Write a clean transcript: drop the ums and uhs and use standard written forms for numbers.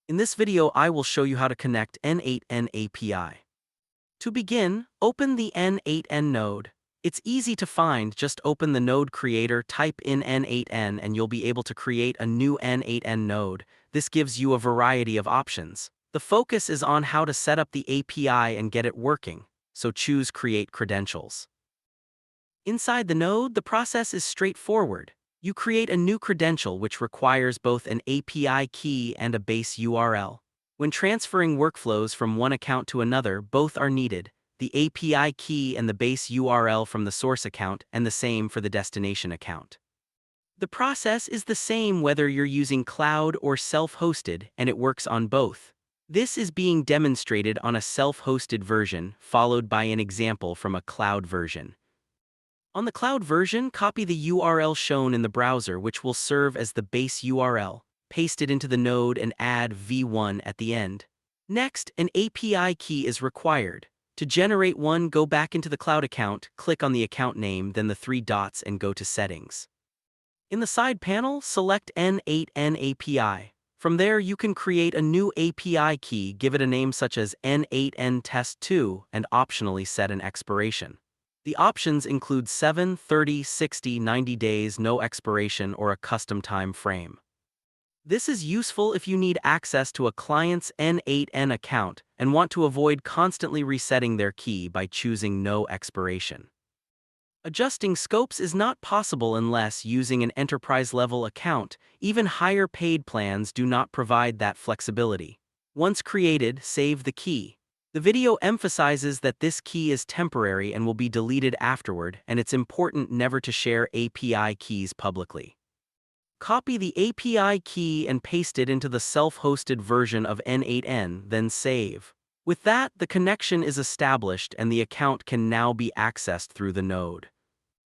In this video, I will show you how to connect N8n API. To begin, open the N8n node. It's easy to find, just open the node creator, type in N8n, and you'll be able to create a new N8n node. This gives you a variety of options. The focus is on how to set up the API and get it working, so choose Create Credentials. Inside the node, the process is straightforward. You create a new credential which requires both an API key and a base URL. When transferring workflows from one account to another, both are needed, the API key and the base URL from the source account, and the same for the destination account. The process is the same whether you're using cloud or self-hosted, and it works on both. This is being demonstrated on a self-hosted version, followed by an example from a cloud version. On the cloud version, copy the URL shown in the browser, which will serve as the base URL. Paste it into the node and add v1 at the end. Next, an API key is required. To generate one, go back into the cloud account, click on the account name, then the three dots, and go to Settings. In the side panel, select N8n API. From there, you can create a new API key, give it a name such as N8n test2, and optionally set an expiration. The options include 7, 30, 60, 90 days, no expiration, or a custom time frame. This is useful if you need access to a client's N8n account and want to avoid constantly resetting their key by choosing no expiration. Adjusting scopes is not possible unless using an enterprise-level account. Even higher paid plans do not provide that flexibility. Once created, save the key. The video emphasizes that this key is temporary and will be deleted afterward, and it's important never to share API keys publicly. Copy the API key and paste it into the self-hosted version of N8n, then save. With that, the connection is established and the account can now be accessed through the node.